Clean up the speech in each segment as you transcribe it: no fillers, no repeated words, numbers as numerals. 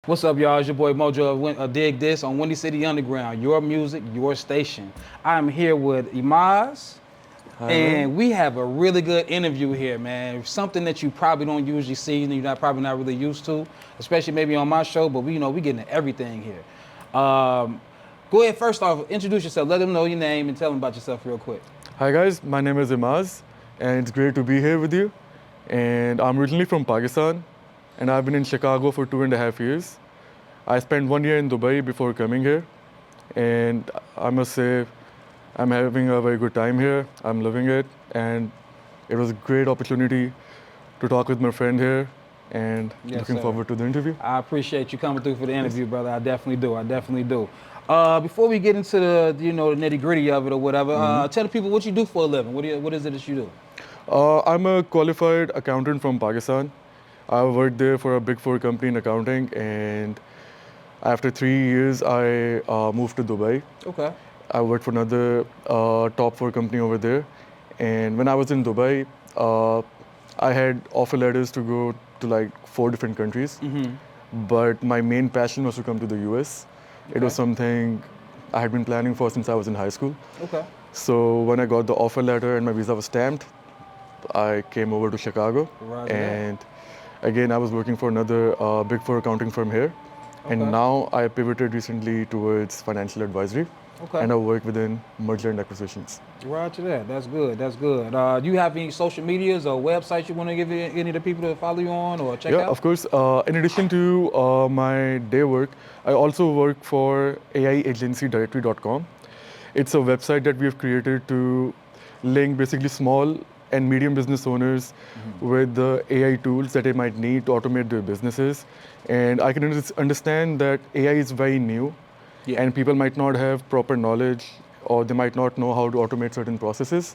What's up, y'all? It's your boy Moe Joe of Dig This on Windy City Underground. Your music, your station. I'm here with Imaz, Hi, man. and we have a really good interview here, man. Something that you probably don't usually see, and you're probably not really used to, especially maybe on my show. But we getting to everything here. Go ahead, first off, introduce yourself. Let them know your name and tell them about yourself real quick. Hi, guys. My name is Imaz, and it's great to be here with you. And I'm originally from Pakistan, and I've been in Chicago for 2.5 years. I spent 1 year in Dubai before coming here, and I must say, I'm having a very good time here. I'm loving it, and it was a great opportunity to talk with my friend here, and Yes, looking sir. forward to the interview. I appreciate you coming through for the interview, brother. I definitely do. I definitely do. Before we get into the the nitty gritty of it or whatever, tell the people what you do for a living. What is it that you do? I'm a qualified accountant from Pakistan. I worked there for a Big Four company in accounting, and after 3 years, I moved to Dubai. Okay. I worked for another top four company over there. And when I was in Dubai, I had offer letters to go to like 4 different countries. But my main passion was to come to the US. It was Okay. something I had been planning for since I was in high school. Okay. So when I got the offer letter and my visa was stamped, I came over to Chicago. Roger that. And again, I was working for another Big Four accounting firm here. Okay. And now I pivoted recently towards financial advisory. Okay. And I work within merger and acquisitions. Roger that. That's good. That's good. Do you have any social medias or websites you want to give any of the people to follow you on or check Yeah, out? of course. In addition to my day work, I also work for AIagencydirectory.com. It's a website that we have created to link basically small and medium business owners with the AI tools that they might need to automate their businesses. And I can understand that AI is very new, Yeah. and people might not have proper knowledge, or they might not know how to automate certain processes.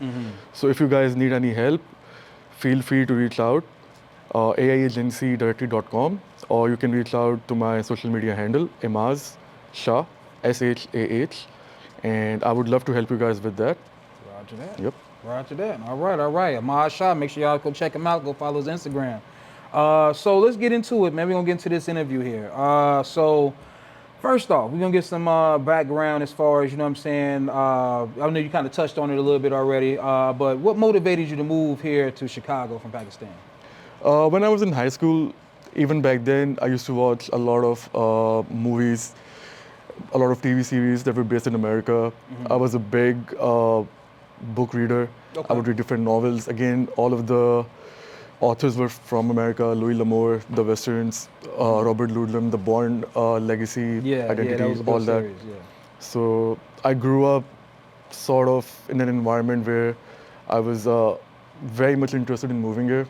So if you guys need any help, feel free to reach out, AIagencydirectory.com, or you can reach out to my social media handle, Imaz Shah, Shah, and I would love to help you guys with that. Roger that. Yep. Roger that. All right, all right. Imaz Shah, make sure y'all go check him out. Go follow his Instagram. So let's get into it, man. We're going to get into this interview here. So first off, we're going to get some background as far as, you know what I'm saying. I know you kind of touched on it a little bit already, but what motivated you to move here to Chicago from Pakistan? When I was in high school, even back then, I used to watch a lot of movies, a lot of TV series that were based in America. I was a big book reader. Okay. I would read different novels. Again, all of the authors were from America: Louis L'Amour, the Westerns, Robert Ludlum, the Bourne Legacy, Yeah, that was Identities, a all good that. series, yeah. So I grew up sort of in an environment where I was very much interested in moving here.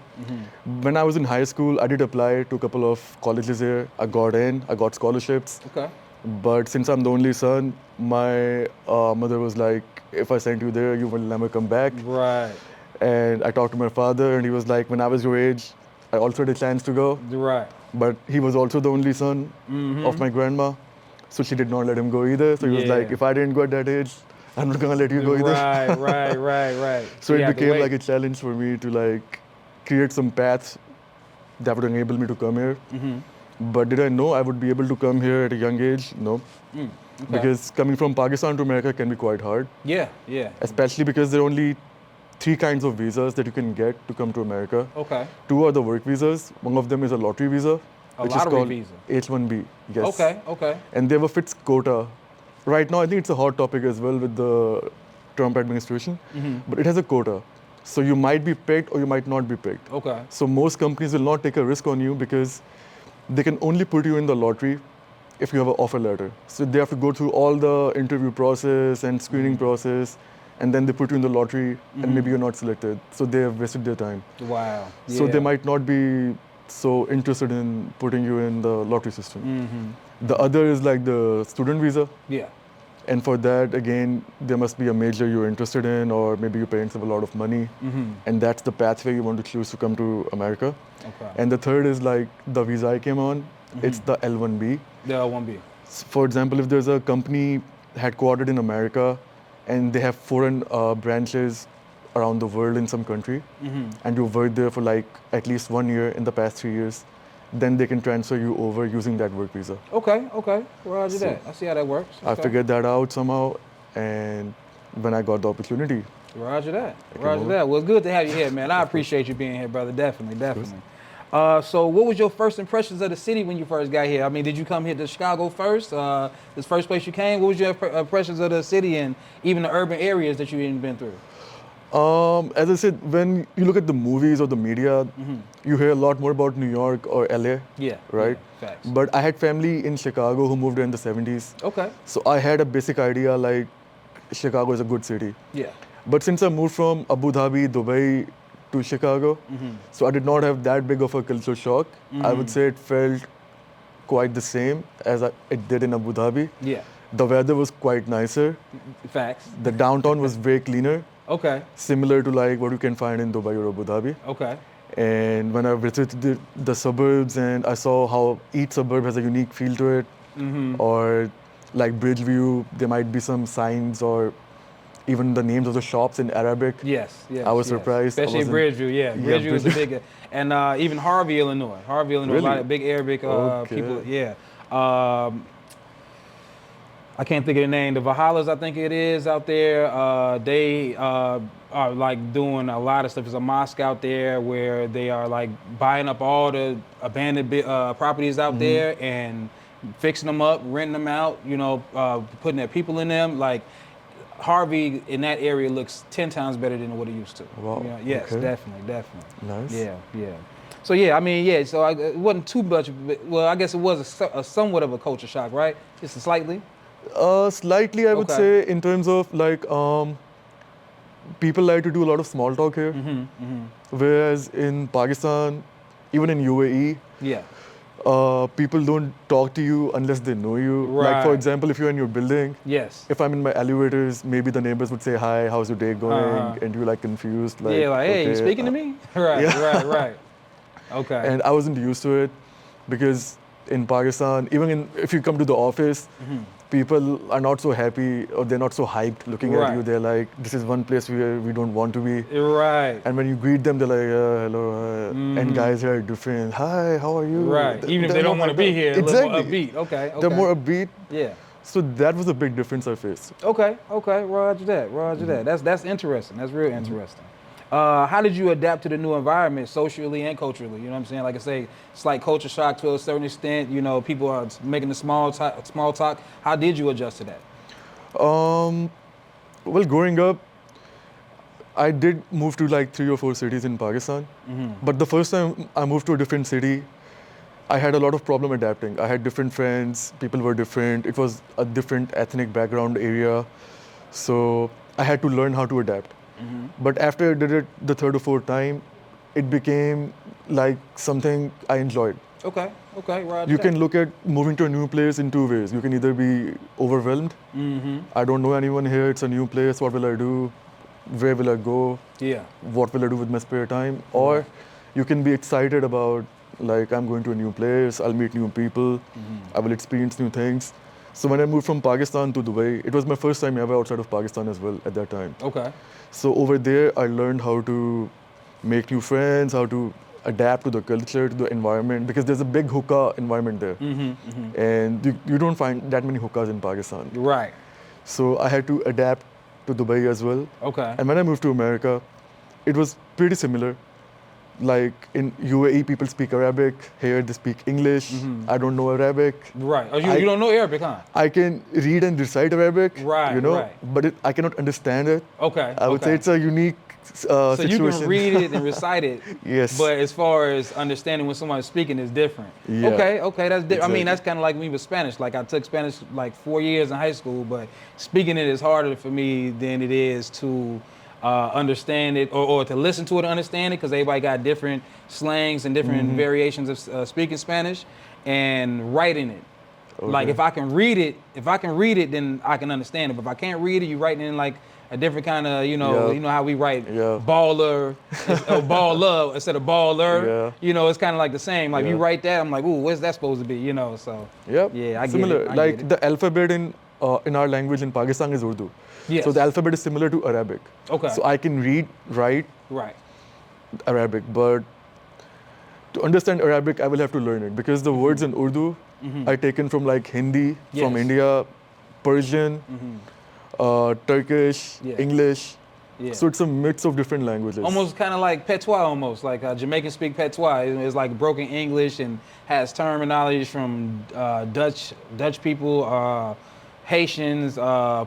When I was in high school, I did apply to a couple of colleges here. I got in, I got scholarships. Okay. But since I'm the only son, my mother was like, if I send you there, you will never come back. Right. And I talked to my father, and he was like, when I was your age, I also had a chance to go. Right. But he was also the only son of my grandma. So she did not let him go either. So he was like, Yeah. if I didn't go at that age, I'm not gonna let you go either. Right. So you it had to became wait. like a challenge for me to like create some paths that would enable me to come here. But did I know I would be able to come here at a young age? No. Okay. Because coming from Pakistan to America can be quite hard, Yeah. especially because there are only 3 kinds of visas that you can get to come to America. Okay. 2 are the work visas. One of them is a lottery visa, A which lottery is called visa. H-1B. Yes. Okay. And they have a fixed quota. Right now, I think it's a hot topic as well with the Trump administration, but it has a quota. So you might be picked or you might not be picked. Okay. So most companies will not take a risk on you because they can only put you in the lottery if you have an offer letter. So they have to go through all the interview process and screening process, and then they put you in the lottery, and maybe you're not selected. So they have wasted their time. Wow. So Yeah. they might not be so interested in putting you in the lottery system. The other is like the student visa. Yeah. And for that, again, there must be a major you're interested in, or maybe your parents have a lot of money, and that's the pathway you want to choose to come to America. Okay. And the third is like the visa I came on, it's the L1B. The L1B. For example, if there's a company headquartered in America and they have foreign branches around the world in some country, and you worked there for like at least 1 year in the past 3 years, then they can transfer you over using that work visa. Okay, okay. Roger So, that. I see how that works. I Okay. figured that out somehow, and when I got the opportunity, Roger that. came Roger over. that. Well, it's good to have you here, man. I appreciate you being here, brother. Definitely, definitely. So, what was your first impressions of the city when you first got here? I mean, did you come here to Chicago first? This first place you came? What was your impressions of the city and even the urban areas that you even been through? As I said, when you look at the movies or the media, you hear a lot more about New York or LA, Yeah. right? Yeah, facts. But I had family in Chicago who moved here in the 70s. Okay. So I had a basic idea like Chicago is a good city. Yeah. But since I moved from Abu Dhabi, Dubai to Chicago, so I did not have that big of a cultural shock. I would say it felt quite the same as it did in Abu Dhabi. Yeah. The weather was quite nicer. Facts. The downtown was way cleaner, Okay. similar to like what you can find in Dubai or Abu Dhabi. Okay. And when I visited the suburbs and I saw how each suburb has a unique feel to it, or like Bridgeview, there might be some signs or even the names of the shops in Arabic. Yes, yes. I was yes. surprised. I Especially in wasn't- Bridgeview, yeah. Yeah, Bridgeview is a Bridgeview. big, and even Harvey, Illinois. Harvey, Illinois, a lot Really? of big Arabic Okay. people, yeah. I can't think of the name. The Valhallas, I think it is out there. They are like doing a lot of stuff. There's a mosque out there where they are like buying up all the abandoned properties out there and fixing them up, renting them out. You know, putting their people in them. Like Harvey in that area looks 10 times better than what it used to. Wow, You know, yes, okay. definitely. Nice. Yeah, yeah. So yeah, I mean, yeah. So it wasn't too much. Well, I guess it was a somewhat of a culture shock, right? Just slightly. Slightly, I would Okay. say, in terms of like, people like to do a lot of small talk here. Whereas in Pakistan, even in UAE, Yeah. people don't talk to you unless they know you. Like, for Right. example, if you're in your building, Yes. if I'm in my elevators, maybe the neighbors would say, "Hi, how's your day going?" Uh-huh. And you're like confused, like, Yeah, like, hey, you okay, speaking to me? Right, yeah. right. Okay. And I wasn't used to it because in Pakistan, even if you come to the office, people are not so happy or they're not so hyped looking at Right. you. They're like, this is one place where we don't want to be. Right. And when you greet them, they're like, hello. And guys are different. Hi, how are you? Right. Even if They're they don't more want to be hyped up. here, a little Exactly. more upbeat. Okay. They're more upbeat. Yeah. So that was a big difference I faced. Okay. Roger that. That's interesting. That's real interesting. How did you adapt to the new environment socially and culturally? You know what I'm saying? Like I say, it's like culture shock to a certain extent. You know, people are making the small talk. How did you adjust to that? Well, growing up, I did move to like 3 or 4 cities in Pakistan. But the first time I moved to a different city, I had a lot of problem adapting. I had different friends, people were different. It was a different ethnic background area. So I had to learn how to adapt. But after I did it the 3rd or 4th time, it became like something I enjoyed. Okay, Roger. You can look at moving to a new place in 2 ways. You can either be overwhelmed. I don't know anyone here. It's a new place. What will I do? Where will I go? Yeah. What will I do with my spare time? Or you can be excited about, like, I'm going to a new place. I'll meet new people. I will experience new things. So when I moved from Pakistan to Dubai, it was my first time ever outside of Pakistan as well at that time. Okay. So over there, I learned how to make new friends, how to adapt to the culture, to the environment, because there's a big hookah environment there. And you don't find that many hookahs in Pakistan. Right. So I had to adapt to Dubai as well. Okay. And when I moved to America, it was pretty similar. Like in UAE, people speak Arabic. Here, they speak English. I don't know Arabic. Right. Oh, you don't know Arabic, huh? I can read and recite Arabic, Right, you know, right. but I cannot understand it. Okay. I would say it's a unique so situation. you can read it and recite it. Yes. But as far as understanding when somebody's speaking is different. Yeah. Okay. That's different. I mean, Exactly. that's kind of like me with Spanish. Like I took Spanish like 4 years in high school, but speaking it is harder for me than it is to understand it or to listen to it and understand it, because everybody got different slangs and different variations of speaking Spanish, and writing it. Like Okay. if I can read it, then I can understand it. But if I can't read it, you write it in like a different kind of, Yeah. you know how we write Yeah. baller or baller instead of baller. Yeah. You know, it's kind of like the same. Like you Yeah. write that, I'm like, ooh, what's that supposed to be? You know, so Yep. yeah, I Similar. get it. Like the alphabet in our language in Pakistan is Urdu. Yes. So the alphabet is similar to Arabic. Okay. So I can read, write Right. Arabic, but to understand Arabic, I will have to learn it because the words in Urdu are taken from like Hindi, from Yes. India, Persian, Turkish, Yeah. English. Yeah. So it's a mix of different languages. Almost kind of like patois, almost like Jamaicans speak patois. It's like broken English and has terminology from Dutch people, Haitians,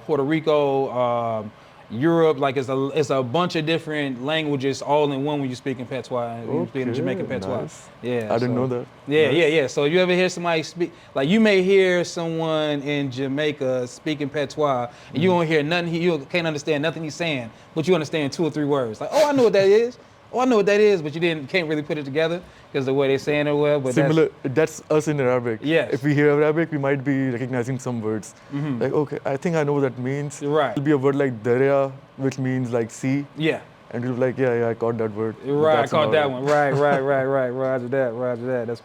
Puerto Rico, Europe. Like it's a bunch of different languages all in one when you speak in patois. When you speak in Jamaican patois. Nice. Yeah, I didn't know that. Yeah, Nice. yeah. So you ever hear somebody speak, like you may hear someone in Jamaica speaking patois, and you don't hear nothing, you can't understand nothing he's saying, but you understand 2 or 3 words. Like, oh, I know what that is. Oh, I know what that is, but you can't really put it together because the way they're saying it well. But Similar, that's us in Arabic. Yes. If we hear Arabic, we might be recognizing some words. Like, okay, I think I know what that means. Right. It'll be a word like darya, which means like sea. Yeah. And you'll be like, yeah, I caught that word. But Right, I that's caught about that it. one. Right. Roger that. That's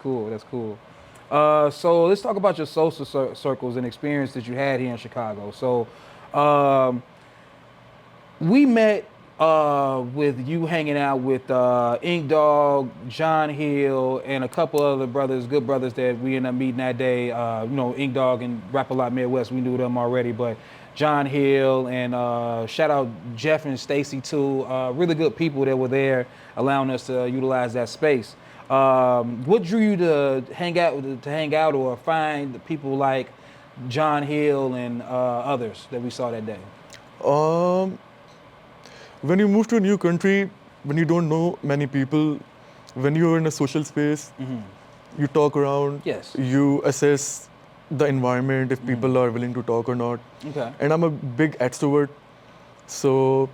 cool. So let's talk about your social circles and experience that you had here in Chicago. So we met with you hanging out with Ink Dog, John Hill, and a couple other brothers, good brothers that we ended up meeting that day. Ink Dog and Rap A Lot Midwest, we knew them already, but John Hill and shout out Jeff and Stacy too. Really good people that were there, allowing us to utilize that space. What drew you to hang out or find the people like John Hill and others that we saw that day? When you move to a new country, when you don't know many people, when you're in a social space, you talk around, Yes. you assess the environment, if people are willing to talk or not. Okay. And I'm a big extrovert, so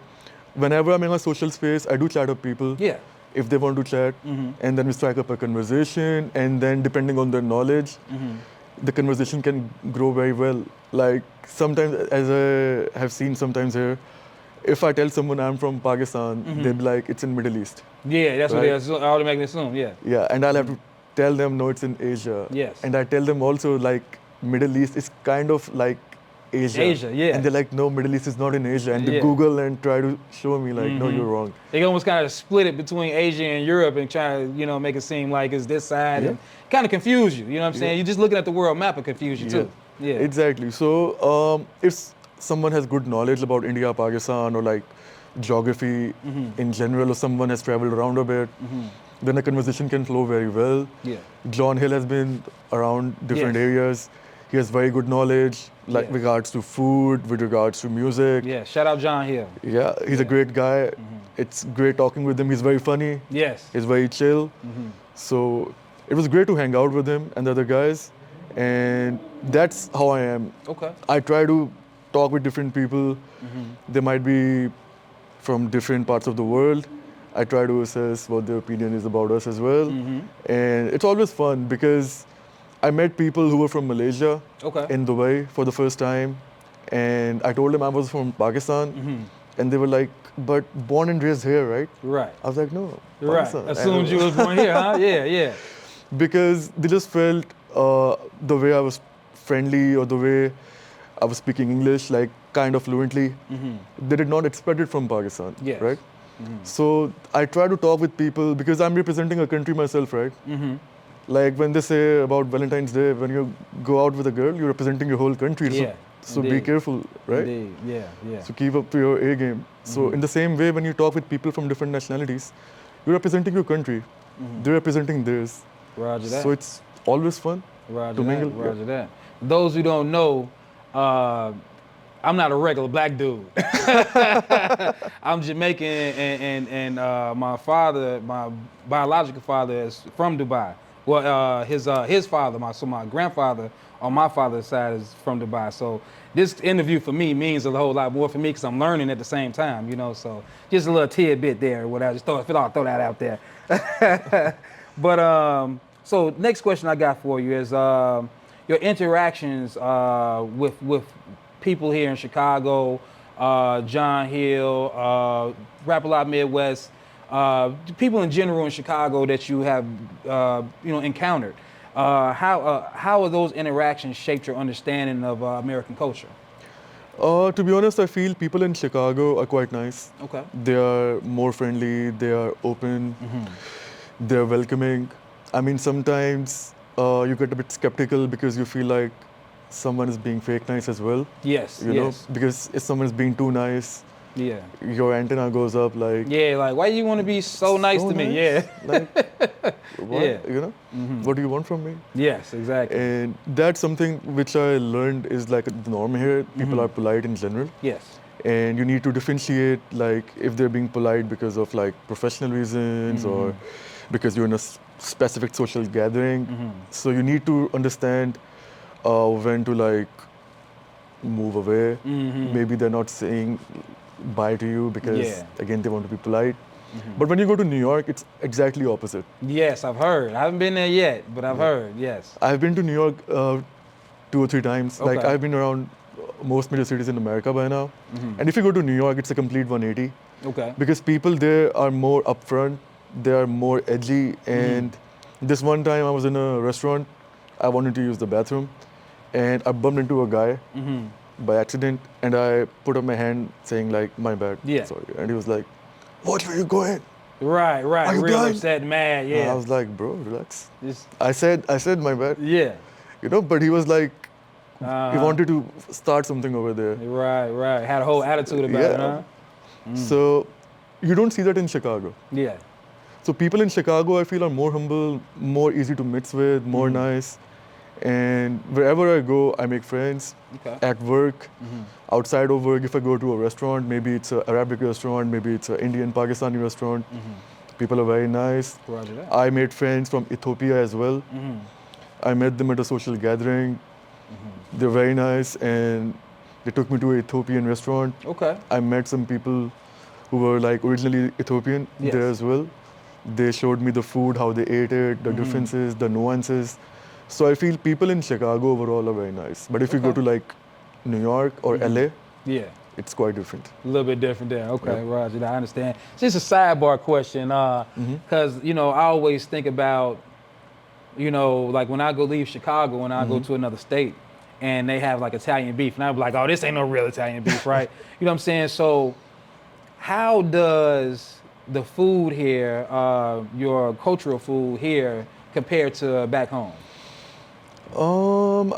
whenever I'm in a social space, I do chat up people. Yeah. If they want to chat, and then we strike up a conversation, and then depending on their knowledge, the conversation can grow very well. Like sometimes, as I have seen sometimes here, if I tell someone I'm from Pakistan, they'll be like, it's in Middle East. Yeah, that's what Right. they automatically assume. Yeah. Yeah, and I'll have to tell them, no, it's in Asia. Yes. And I tell them also, like, Middle East is kind of like Asia. Asia, yeah. And they're like, no, Middle East is not in Asia. And they Yeah. Google and try to show me, like, no, you're wrong. They almost kind of split it between Asia and Europe and try to, make it seem like it's this side and kind of confuse you. You know what I'm saying? You're just looking at the world map and confuse you too. Yeah. Exactly. So if someone has good knowledge about India, Pakistan, or like geography in general, or someone has traveled around a bit, then a conversation can flow very well. Yeah. John Hill has been around different Yes. areas. He has very good knowledge, like Yeah. regards to food, with regards to music. Yeah. Shout out John Hill. Yeah, he's a great guy. It's great talking with him. He's very funny. Yes. He's very chill. So it was great to hang out with him and the other guys. And that's how I am. Okay. I try to talk with different people. They might be from different parts of the world. I try to assess what their opinion is about us as well. And it's always fun because I met people who were from Malaysia Okay. in Dubai for the first time. And I told them I was from Pakistan. And they were like, but born and raised here, right? Right. I was like, no, Right. Pakistan. Assumed you was born here, huh? Yeah. Because they just felt the way I was friendly or the way I was speaking English, like kind of fluently, they did not expect it from Pakistan, Yes. right? So I try to talk with people because I'm representing a country myself, right? Like when they say about Valentine's Day, when you go out with a girl, you're representing your whole country. Yeah, So be indeed. careful, right? Indeed. Yeah. So keep up to your A game. So in the same way, when you talk with people from different nationalities, you're representing your country. They're representing theirs. Roger that. So it's always fun. Roger to that. mingle, yeah. Roger that. Those who don't know, I'm not a regular black dude. I'm Jamaican, and my father, my biological father, is from Dubai. Well, his father, my grandfather on my father's side is from Dubai. So this interview for me means a whole lot more for me because I'm learning at the same time, So just a little tidbit there. What I just throw that out there. But so next question I got for you is your interactions with people here in Chicago, John Hill, Rap A Lot Midwest, people in general in Chicago that you have encountered. How are those interactions shaped your understanding of American culture? To be honest, I feel people in Chicago are quite nice. Okay. They are more friendly, they are open, they're welcoming. I mean, sometimes you get a bit skeptical because you feel like someone is being fake nice as well. Yes, You know, yes. because if someone is being too nice, Yeah. your antenna goes up like, Yeah, like why you want to be so nice to me? Yeah. Like, what? Yeah. You know, what do you want from me? Yes, exactly. And that's something which I learned is like the norm here. People are polite in general. Yes. And you need to differentiate like if they're being polite because of like professional reasons or because you're in a specific social gathering. So you need to understand when to like move away. Maybe they're not saying bye to you because Yeah. again they want to be polite. But when you go to New York, it's exactly opposite. Yes, I've heard. I haven't been there yet, but I've heard. Yes. I've been to New York 2 or 3 times. Like Okay. I've been around most major cities in America by now. And if you go to New York, it's a complete 180 Okay. because people there are more upfront, they are more edgy. And this one time I was in a restaurant, I wanted to use the bathroom, and I bumped into a guy by accident, and I put up my hand saying like, "My bad, Yeah. sorry." And he was like, "Watch where you're going." Right, right. Are you Real blind? upset, mad. And Yeah. I was like, "Bro, relax." Just- I said my bad, yeah. you know. But he was like, he Uh-huh. wanted to start something over there. Right, right. Had a whole attitude about it, huh? So you don't see that in Chicago. Yeah. So people in Chicago, I feel, are more humble, more easy to mix with, more nice. And wherever I go, I make friends. Okay. At work, outside of work, if I go to a restaurant, maybe it's an Arabic restaurant, maybe it's an Indian, Pakistani restaurant, people are very nice. Roger that. I made friends from Ethiopia as well. I met them at a social gathering. They're very nice, and they took me to an Ethiopian restaurant. Okay. I met some people who were like originally Ethiopian Yes. there as well. They showed me the food, how they ate it, the differences, the nuances. So I feel people in Chicago overall are very nice. But if you go Okay. to like New York or LA, Yeah. it's quite different. A little bit different there. Okay, Roger, I understand. Just a sidebar question, because you know I always think about, you know, like when I go leave Chicago and I go to another state, and they have like Italian beef, and I'm like, oh, this ain't no real Italian beef, right? You know what I'm saying? So, how does the food here, your cultural food here, compare to back home?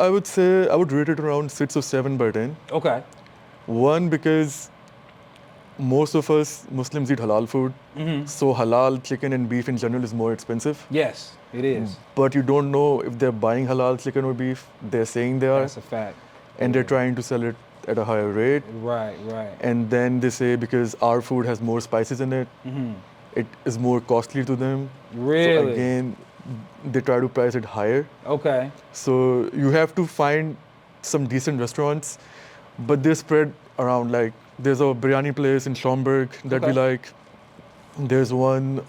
I would say I would rate it around 6 or 7 by 10. Okay. One, because most of us Muslims eat halal food. So halal chicken and beef in general is more expensive. Yes, it is. But you don't know if they're buying halal chicken or beef. They're saying they are. That's a fact. And they're trying to sell it at a higher rate. Right, right. And then they say because our food has more spices in it, it is more costly to them. Really? So again, they try to price it higher. Okay. So you have to find some decent restaurants, but they're spread around. Like there's a biryani place in Schaumburg that we Okay. like. There's one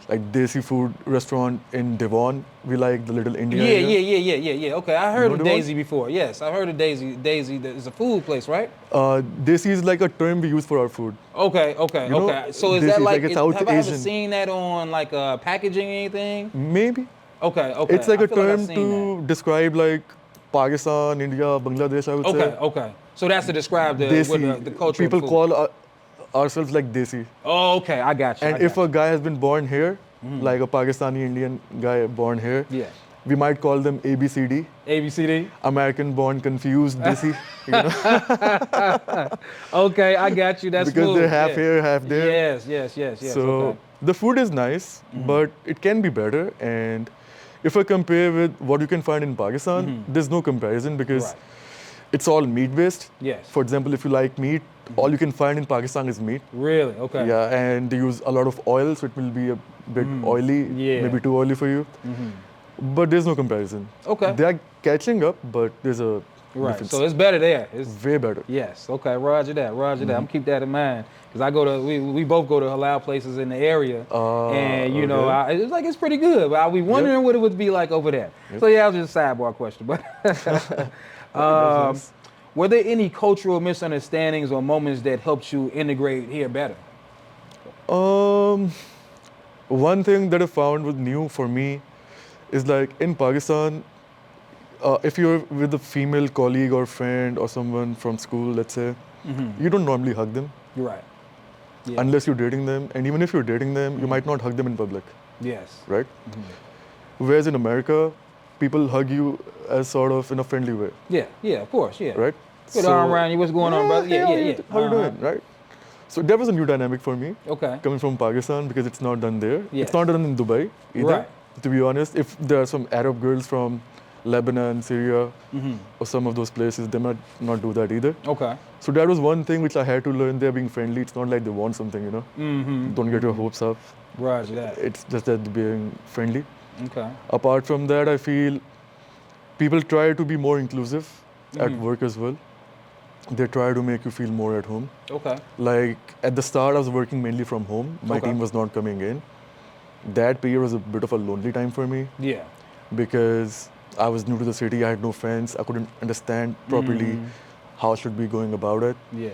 like desi food restaurant in Devon. We like the Little India. area. Yeah. Okay, I heard know of the one? Daisy before. Yes, I've heard of Daisy. Daisy is a food place, right? Desi is like a term we use for our food. Okay. You know, Okay. So is Daisy that is like, like a South have I ever Asian. seen that on like packaging or anything? Maybe. Okay. It's like I a feel I've term seen to describe like Pakistan, India, Bangladesh, I would that. say. Okay. So that's to describe the Desi. what the culture. People of food. call ourselves like Desi. Oh, okay. I got you. And if a guy has been born here, like a Pakistani Indian guy born here, yeah, we might call them ABCD, ABCD. American born confused Desi, you know, Okay, I got you. That's because smooth. they're half Yeah. here, half there. Yes. So Okay. the food is nice, but it can be better. And if I compare with what you can find in Pakistan, there's no comparison because Right. it's all meat based. Yes. For example, if you like meat, all you can find in Pakistan is meat. Really? Okay. Yeah, and they use a lot of oil, so it will be a bit oily, Yeah. maybe too oily for you. But there's no comparison. Okay. They are catching up, but there's a Right. difference. So it's better there. It's Way better. yes. Okay. Roger that. I'm gonna keep that in mind because I go to we both go to halal places in the area, and you know okay. it's like it's pretty good. But I be wondering what it would be like over there. So yeah, that was just a sidebar question. But nice. were there any cultural misunderstandings or moments that helped you integrate here better? One thing that I found was new for me is like in Pakistan, if you're with a female colleague or friend or someone from school, let's say, you don't normally hug them You're right. Yeah. unless you're dating them. And even if you're dating them, you might not hug them in public, Yes. right? Whereas in America, people hug you as sort of in a friendly way, Yeah, of course, yeah. right? Put the arm around you. What's going on, brother? Hey, Yeah, yeah, yeah. how you doing, right? So that was a new dynamic for me, Okay. coming from Pakistan, because it's not done there. Yes. It's not done in Dubai either. Right. To be honest, if there are some Arab girls from Lebanon, Syria, or some of those places, they might not do that either. Okay. So that was one thing which I had to learn. They're being friendly. It's not like they want something, you know. Don't get your hopes up. Roger that. It's just that they're being friendly. Okay. Apart from that, I feel people try to be more inclusive at work as well. They try to make you feel more at home. Okay. Like at the start, I was working mainly from home. My Okay. team was not coming in. That period was a bit of a lonely time for me Yeah. because I was new to the city. I had no friends. I couldn't understand properly how I should be going about it. Yeah.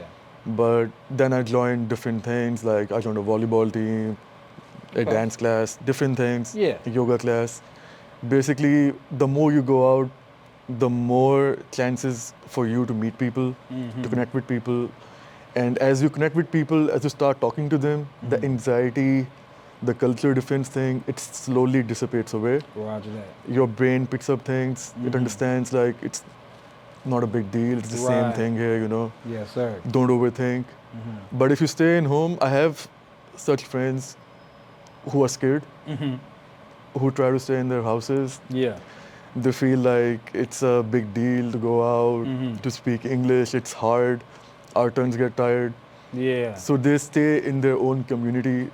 But then I joined different things. Like I joined a volleyball team, a Okay. dance class, different things, Yeah. a yoga class. Basically, the more you go out, the more chances for you to meet people, to connect with people. And as you connect with people, as you start talking to them, the anxiety, the culture difference thing, it slowly dissipates away. Roger that. Your brain picks up things, it understands like it's not a big deal, it's the same Right. thing here, you know. Yes, sir. Don't overthink. But if you stay in home, I have such friends who are scared, who try to stay in their houses. Yeah. They feel like it's a big deal to go out, to speak English, it's hard, our tongues get tired. Yeah. So they stay in their own community.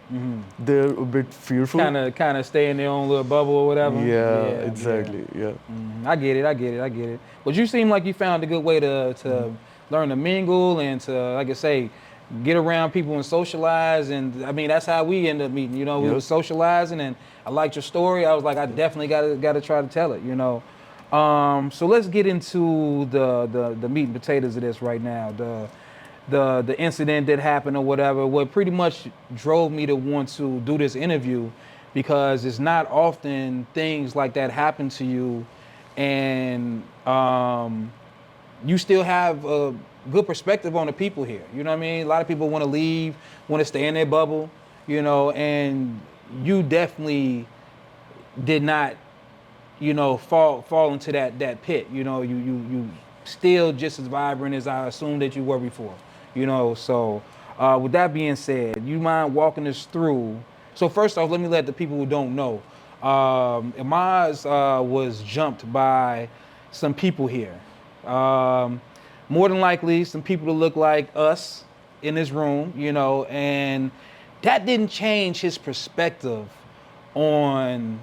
They're a bit fearful. Kind of stay in their own little bubble or whatever. Yeah, exactly. Yeah. I get it. But you seem like you found a good way to learn to mingle and to, like I say, get around people and socialize. And I mean, that's how we end up meeting. You know, we Yep. were socializing, and I liked your story. I was like, I definitely got to try to tell it. You know. So let's get into the meat and potatoes of this right now. The incident that happened or whatever, what pretty much drove me to want to do this interview, because it's not often things like that happen to you, and you still have a good perspective on the people here. You know what I mean? A lot of people want to leave, want to stay in their bubble, you know, and you definitely did not, you know, fall into that pit. You know, you still just as vibrant as I assumed that you were before. You know, so with that being said, you mind walking us through? So first off, let me let the people who don't know. Imaz was jumped by some people here. More than likely, some people that look like us in this room, you know, and that didn't change his perspective on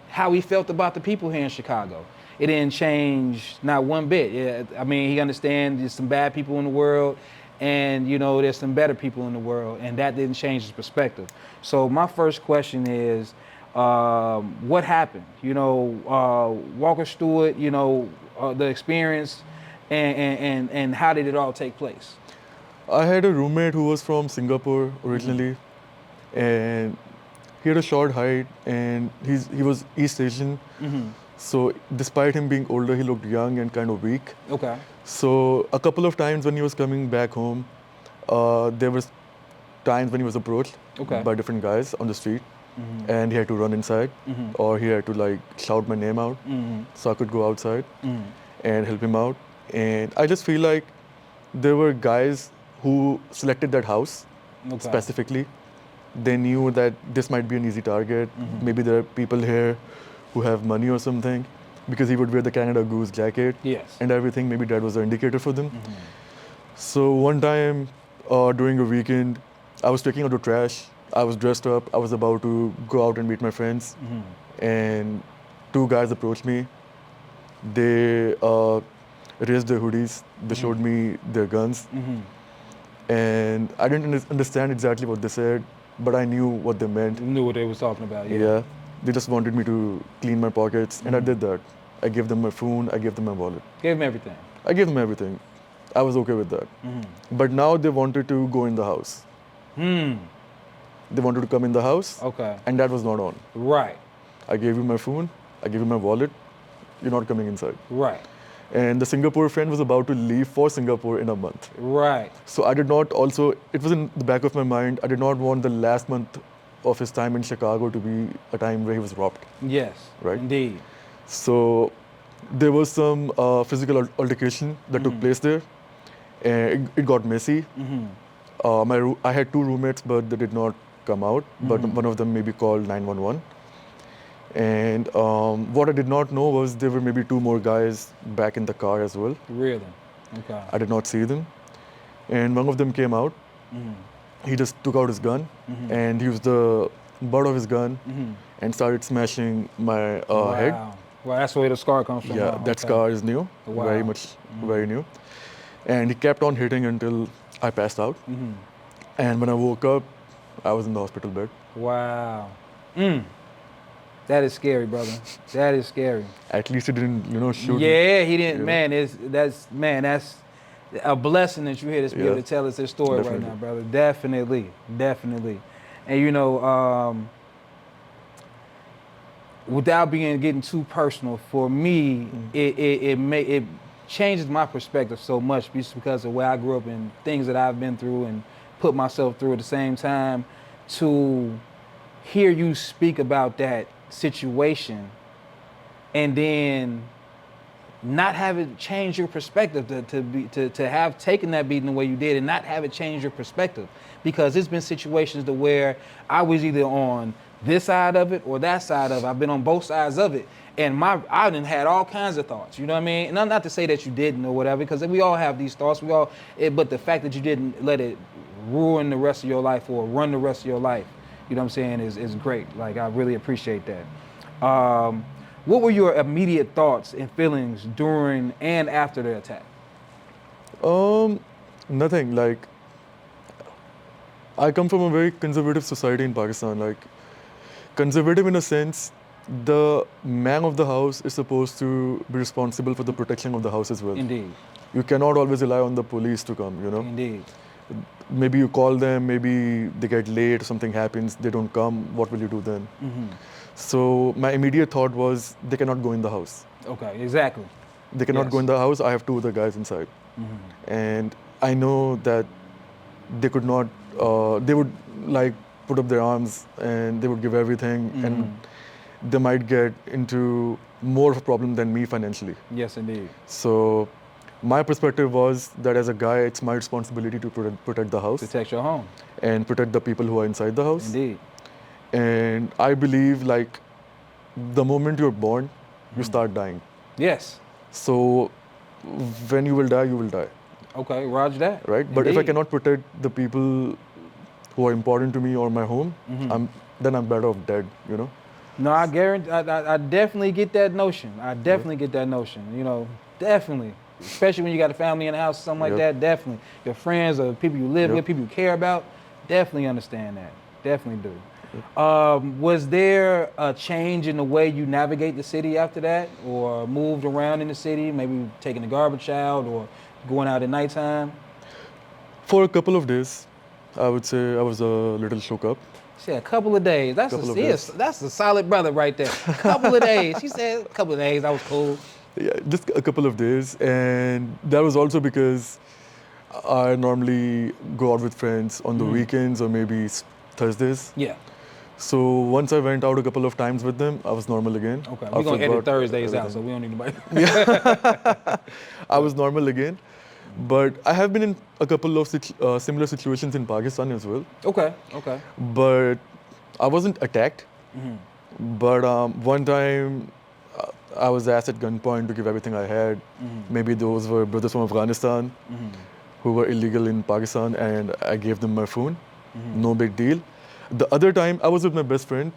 how he felt about the people here in Chicago. It didn't change not one bit. Yeah, I mean, he understands there's some bad people in the world, and you know, there's some better people in the world, and that didn't change his perspective. So my first question is, what happened? You know, Walker Stewart, you know, the experience, and how did it all take place? I had a roommate who was from Singapore originally, and he had a short height, and he was East Asian. So despite him being older, he looked young and kind of weak. Okay. So a couple of times when he was coming back home, there was times when he was approached Okay. by different guys on the street, and he had to run inside, or he had to like shout my name out, so I could go outside and help him out. And I just feel like there were guys who selected that house Okay. specifically. They knew that this might be an easy target. Maybe there are people here who have money or something, because he would wear the Canada Goose jacket Yes. and everything. Maybe that was an indicator for them. So one time during a weekend, I was taking out the trash. I was dressed up. I was about to go out and meet my friends, and two guys approached me. They raised their hoodies. They showed me their guns, and I didn't understand exactly what they said, but I knew what they meant. You knew what they was talking about. Yeah. They just wanted me to clean my pockets, and I did that. I gave them my phone, I gave them my wallet. Gave him everything. I gave them everything. I was okay with that. But now they wanted to go in the house. They wanted to come in the house, Okay. and that was not on. Right. I gave you my phone, I gave you my wallet, you're not coming inside. Right. And the Singapore friend was about to leave for Singapore in a month. Right. So I did not also, it was in the back of my mind, I did not want the last month of his time in Chicago to be a time where he was robbed. Yes. Right. Indeed. So there was some physical altercation that took place there, and it got messy. I had two roommates, but they did not come out. But one of them maybe called 911. And what I did not know was there were maybe two more guys back in the car as well. Really? Okay. I did not see them. And one of them came out. He just took out his gun and used the butt of his gun and started smashing my head. Well, that's where the scar comes from. Yeah, Wow, that okay. scar is new, Wow. very much, very new. And he kept on hitting until I passed out. And when I woke up, I was in the hospital bed. Wow. That is scary, brother. That is scary. At least he didn't, shoot me. Yeah, he didn't. Yeah. That's a blessing that you're here to be able to tell us this story right now, brother. Definitely. And without getting too personal, for me, it changes my perspective so much just because of where I grew up and things that I've been through and put myself through at the same time. To hear you speak about that situation and then not have it change your perspective, to have taken that beating the way you did and not have it change your perspective, because there's been situations to where I was either on this side of it or that side of it. I've been on both sides of it, and I done had all kinds of thoughts. You know what I mean? And not to say that you didn't or whatever, because we all have these thoughts. But the fact that you didn't let it ruin the rest of your life or run the rest of your life, you know what I'm saying, is great. Like, I really appreciate that. What were your immediate thoughts and feelings during and after the attack? Nothing. Like, I come from a very conservative society in Pakistan. Like, conservative in a sense, the man of the house is supposed to be responsible for the protection of the house as well. Indeed. You cannot always rely on the police to come, Indeed. Maybe you call them, maybe they get late, something happens, they don't come, what will you do then? So my immediate thought was, they cannot go in the house. Okay, exactly. They cannot go in the house, I have two other guys inside. And I know that they could not, they would like put up their arms and they would give everything and they might get into more of a problem than me financially. Yes, indeed. So my perspective was that as a guy, it's my responsibility to protect the house. Protect your home. And protect the people who are inside the house. Indeed. And I believe, like, the moment you're born, you start dying. Yes. So when you will die, you will die. Okay, roger that. Right? But if I cannot protect the people who are important to me or my home, then I'm better off dead, No, I guarantee, I definitely get that notion. Get that notion, definitely. Especially when you got a family in the house, something like that, definitely. Your friends or people you live with, people you care about, definitely understand that. Definitely do. Was there a change in the way you navigate the city after that, or moved around in the city, maybe taking the garbage out or going out at nighttime? For a couple of days, I would say I was a little shook up. She said a couple of days. That's a solid brother right there. Couple of days. She said a couple of days. That was cool. Yeah, just a couple of days. And that was also because I normally go out with friends on the weekends or maybe Thursdays. Yeah. So once I went out a couple of times with them, I was normal again. Okay, we're going to edit Thursdays out, so we don't need nobody. I was normal again. But I have been in a couple of similar situations in Pakistan as well. Okay. But I wasn't attacked. But one time I was asked at gunpoint to give everything I had. Maybe those were brothers from Afghanistan who were illegal in Pakistan, and I gave them my phone. No big deal. The other time I was with my best friend.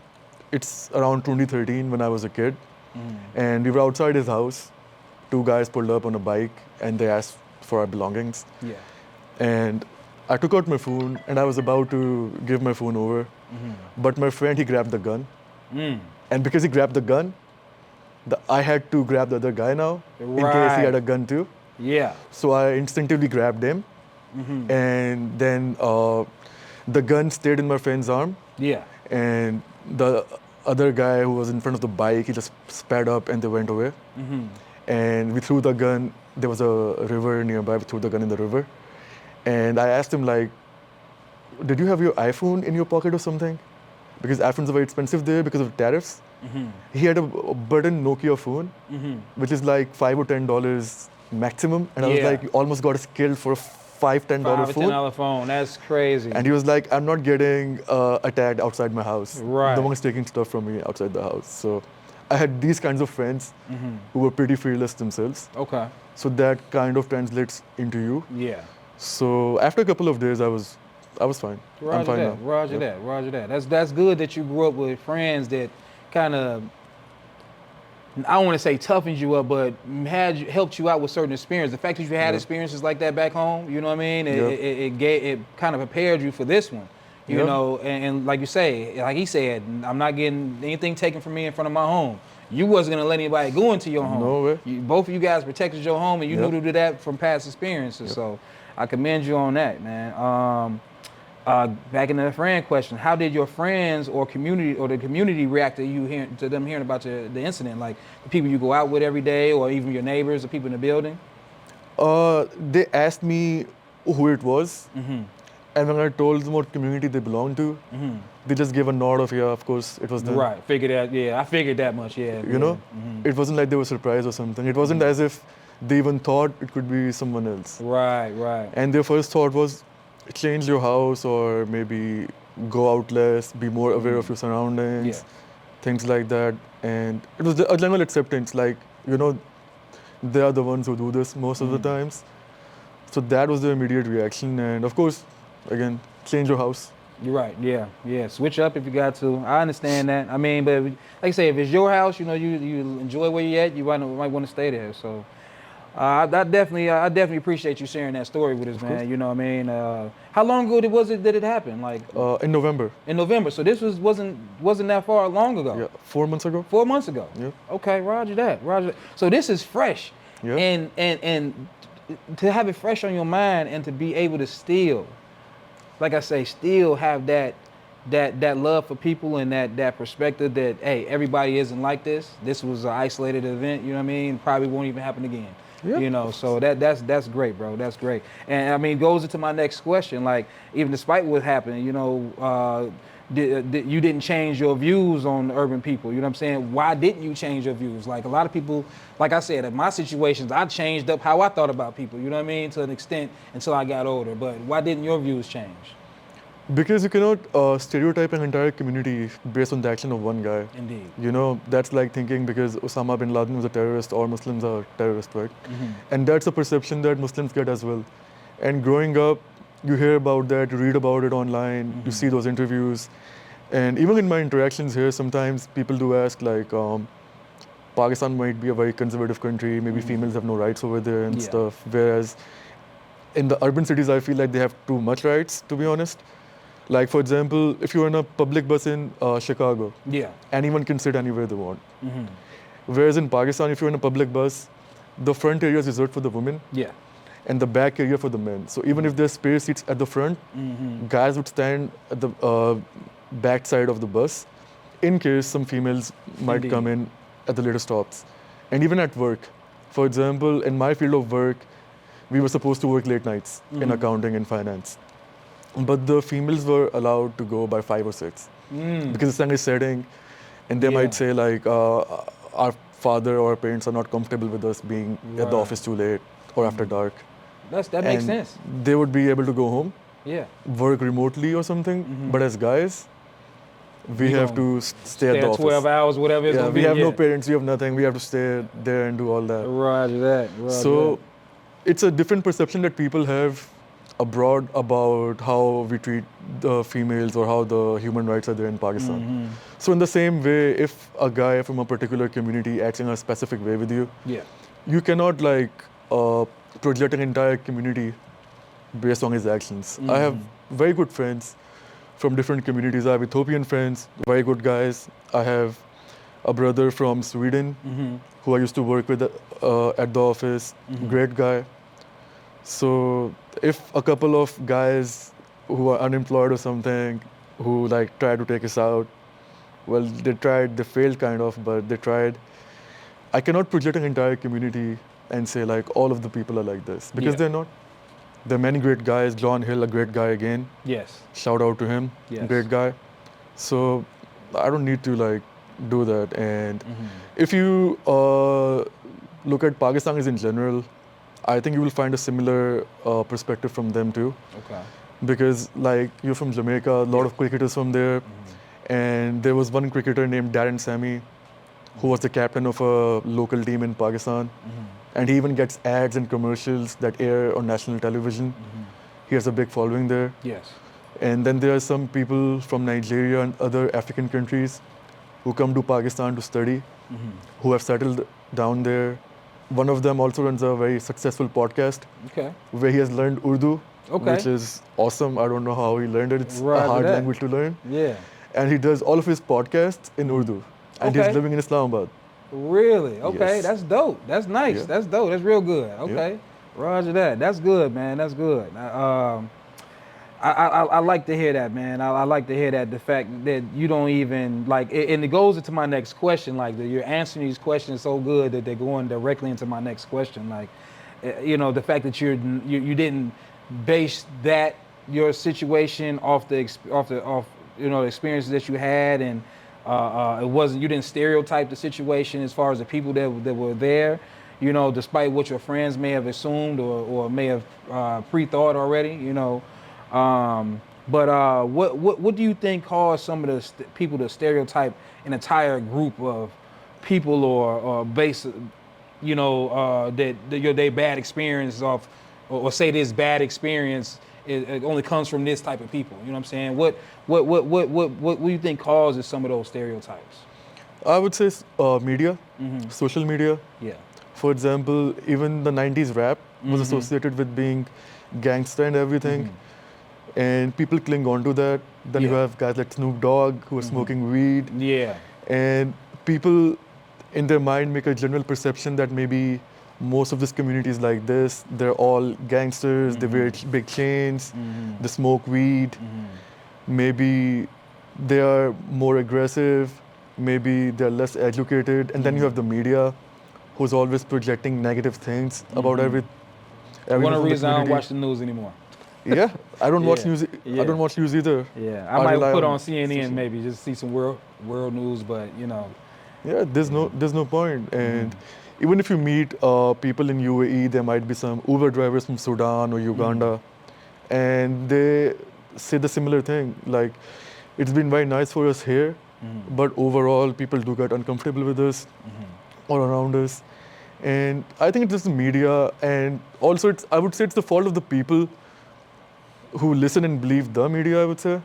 It's around 2013 when I was a kid. And we were outside his house. Two guys pulled up on a bike and they asked for our belongings. Yeah. And I took out my phone and I was about to give my phone over. But my friend, he grabbed the gun. And because he grabbed the gun, I had to grab the other guy now in case he had a gun too. Yeah. So I instinctively grabbed him. And then the gun stayed in my friend's arm. Yeah. And the other guy who was in front of the bike, he just sped up and they went away. And we threw the gun. There was a river nearby. We threw the gun in the river. And I asked him, like, did you have your iPhone in your pocket or something? because iPhones are very expensive there because of tariffs. He had a button Nokia phone, which is like $5 or $10 maximum, and I was Yeah. like, you almost got us killed for a $5-10 $5 or phone. $10 phone. That's crazy. And he was like, I'm not getting attacked outside my house. Right. No one's taking stuff from me outside the house. So I had these kinds of friends who were pretty fearless themselves. Okay. So that kind of translates into you. Yeah. So after a couple of days, I was fine. I'm fine now. Roger that. That's good that you grew up with friends that kind of, I don't want to say toughens you up, but helped you out with certain experience. The fact that you had experiences like that back home, you know what I mean? It kind of prepared you for this one, you know. And like you say, like he said, I'm not getting anything taken from me in front of my home. You wasn't gonna let anybody go into your home. No way. Both of you guys protected your home, and you knew to do that from past experiences. So I commend you on that, man. Back into the friend question, how did your friends or the community react to them hearing about the incident? Like the people you go out with every day, or even your neighbors, or people in the building? They asked me who it was, and when I told them what community they belonged to, they just gave a nod of, yeah, of course, it was them. Right, figured that. Yeah, I figured that much. Yeah, You know, it wasn't like they were surprised or something. It wasn't as if they even thought it could be someone else. Right. And their first thought was, change your house, or maybe go out less, be more aware of your surroundings, things like that. And it was a general acceptance, like, you know, they are the ones who do this most of the times. So that was the immediate reaction. And of course, again, change your house. You're right. Yeah. Switch up if you got to. I understand that. I mean, but like I say, if it's your house, you know, you enjoy where you're at, you might want to stay there. So I definitely appreciate you sharing that story with us, man. You know what I mean? How long ago did it happen? Like In November. In November. So this wasn't that far long ago. Yeah, 4 months ago. 4 months ago. Yeah. Okay, Roger that. So this is fresh. Yeah. And to have it fresh on your mind and to be able to still, like I say, still have that love for people and that perspective that, hey, everybody isn't like this. This was an isolated event, you know what I mean? Probably won't even happen again. Yeah. You know, so that's great, bro. That's great. And I mean, it goes into my next question. Like, even despite what happened, you know, you didn't change your views on urban people. You know what I'm saying? Why didn't you change your views? Like, a lot of people, like I said, in my situations, I changed up how I thought about people, you know what I mean, to an extent until I got older. But why didn't your views change? Because you cannot stereotype an entire community based on the action of one guy. Indeed. You know, that's like thinking because Osama bin Laden was a terrorist, all Muslims are terrorists, right? And that's a perception that Muslims get as well. And growing up, you hear about that, you read about it online, you see those interviews. And even in my interactions here, sometimes people do ask, like, Pakistan might be a very conservative country, maybe females have no rights over there and stuff. Whereas in the urban cities, I feel like they have too much rights, to be honest. Like, for example, if you're in a public bus in Chicago, anyone can sit anywhere they want. Whereas in Pakistan, if you're in a public bus, the front area is reserved for the women, and the back area for the men. So even if there's spare seats at the front, guys would stand at the back side of the bus in case some females might come in at the later stops. And even at work, for example, in my field of work, we were supposed to work late nights in accounting and finance. But the females were allowed to go by 5 or 6 because the sun is setting, and they might say, like, our father or our parents are not comfortable with us being at the office too late or after dark. That makes sense. They would be able to go home, work remotely or something. But as guys, we have to stay at the office. 12 hours, whatever it's going to be. We have no parents, we have nothing. We have to stay there and do all that. Roger that. So it's a different perception that people have abroad about how we treat the females or how the human rights are there in Pakistan. So in the same way, if a guy from a particular community acts in a specific way with you, you cannot like project an entire community based on his actions. I have very good friends from different communities. I have Ethiopian friends, very good guys. I have a brother from Sweden who I used to work with at the office, great guy. So if a couple of guys who are unemployed or something, who like try to take us out, well, they tried, they failed kind of, but they tried. I cannot project an entire community and say like all of the people are like this, because they're not. There are many great guys. John Hill, a great guy again. Yes. Shout out to him, great guy. So I don't need to like do that. And Mm-hmm. if you look at Pakistanis in general, I think you will find a similar perspective from them too. Okay. Because like you're from Jamaica, a lot Yeah. of cricketers from there, Mm-hmm. and there was one cricketer named Darren Sammy, who was the captain of a local team in Pakistan, Mm-hmm. and he even gets ads and commercials that air on national television. Mm-hmm. He has a big following there. Yes. And then there are some people from Nigeria and other African countries who come to Pakistan to study, Mm-hmm. who have settled down there. One of them also runs a very successful podcast Okay. where he has learned Urdu, Okay. which is awesome. I don't know how he learned it. It's a Roger hard that. language to learn. Yeah. And he does all of his podcasts in Urdu. And Okay. he's living in Islamabad. Really? Okay. Yes. That's dope. That's nice. Yeah. That's dope. That's real good. Okay. Roger that. That's good, man. That's good. I like to hear that, man. I like to hear that. The fact that you don't even like, and it goes into my next question. Like that you're answering these questions so good that they're going directly into my next question. Like, you know, the fact that you didn't base that your situation off the you know the experiences that you had, and it wasn't, you didn't stereotype the situation as far as the people that were there. You know, despite what your friends may have assumed or may have pre-thought already. You know. But what do you think caused some of the people to stereotype an entire group of people or base, you know, that their bad experience off, or say this bad experience it only comes from this type of people? You know what I'm saying? What do you think causes some of those stereotypes? I would say media, Mm-hmm. social media. Yeah. For example, even the 90s rap was associated with being gangster and everything. Mm-hmm. And people cling on to that. Then you Yeah. have guys like Snoop Dogg who are smoking weed. Yeah. And people in their mind make a general perception that maybe most of this community is like this. They're all gangsters, they wear big chains, Mm-hmm. they smoke weed. Mm-hmm. Maybe they are more aggressive, maybe they're less educated. And then you have the media who's always projecting negative things about everyone One of from the the reasons I don't community. watch the news anymore. Yeah, I don't watch Yeah, news. yeah. I don't watch news either. Yeah, I I might rely put on on CNN social- maybe just see some world news, but you know. Yeah, there's no point. And even if you meet people in UAE, there might be some Uber drivers from Sudan or Uganda, and they say the similar thing. Like, it's been very nice for us here, but overall, people do get uncomfortable with us or around us. And I think it's just the media, and also I would say it's the fault of the people who listen and believe the media, I would say.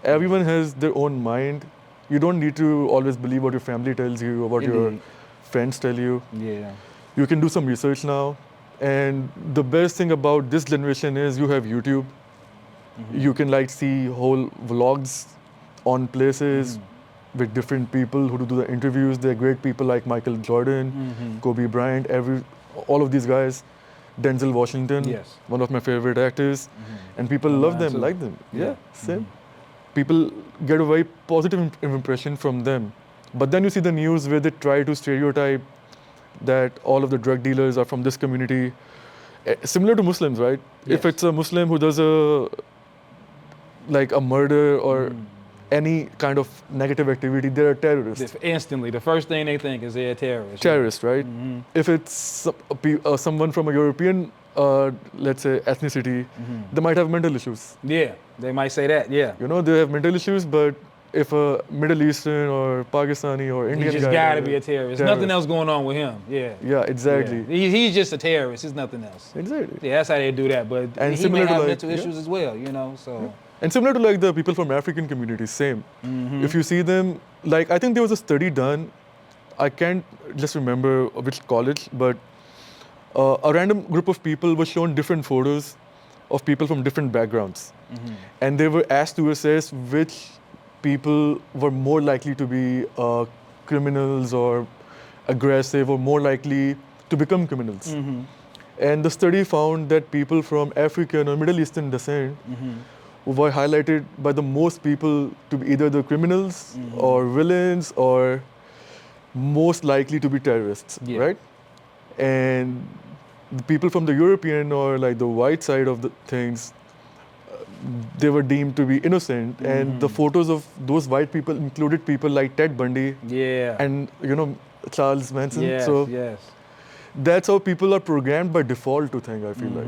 Everyone has their own mind. You don't need to always believe what your family tells you or what your Indeed. friends tell you. Yeah. You can do some research now. And the best thing about this generation is you have YouTube. You can like see whole vlogs on places with different people who do the interviews. They're great people like Michael Jordan, Kobe Bryant, all of these guys. Denzel Washington, Yes. one of my favorite actors. And people Oh, love mine them, too. like them. Yeah. Yeah, same. People get a very positive impression from them. But then you see the news where they try to stereotype that all of the drug dealers are from this community. Similar to Muslims, right? If Yes. it's a Muslim who does a murder or any kind of negative activity, they're a terrorist. Instantly, the first thing they think is they're a terrorist. Terrorist, right? If it's someone from a European, let's say, ethnicity, they might have mental issues. Yeah, they might say that. Yeah. You know, they have mental issues, but if a Middle Eastern or Pakistani or He Indian just guy, got to be a terrorist. Nothing else going on with him. Yeah. Yeah, exactly. Yeah. He's just a terrorist. It's nothing else. Exactly. Yeah, that's how they do that. But And he similar may to have like- mental yeah. issues as well, you know. So And similar to like the people from African communities, same. If you see them, like I think there was a study done, I can't just remember which college, but a random group of people was shown different photos of people from different backgrounds. And they were asked to assess which people were more likely to be criminals or aggressive or more likely to become criminals. And the study found that people from African or Middle Eastern descent were highlighted by the most people to be either the criminals or villains or most likely to be terrorists, Yeah. right? And the people from the European or like the white side of the things, they were deemed to be innocent. And the photos of those white people included people like Ted Bundy Yeah. and, Charles Manson. Yes. So Yes. that's how people are programmed by default to think, I feel like.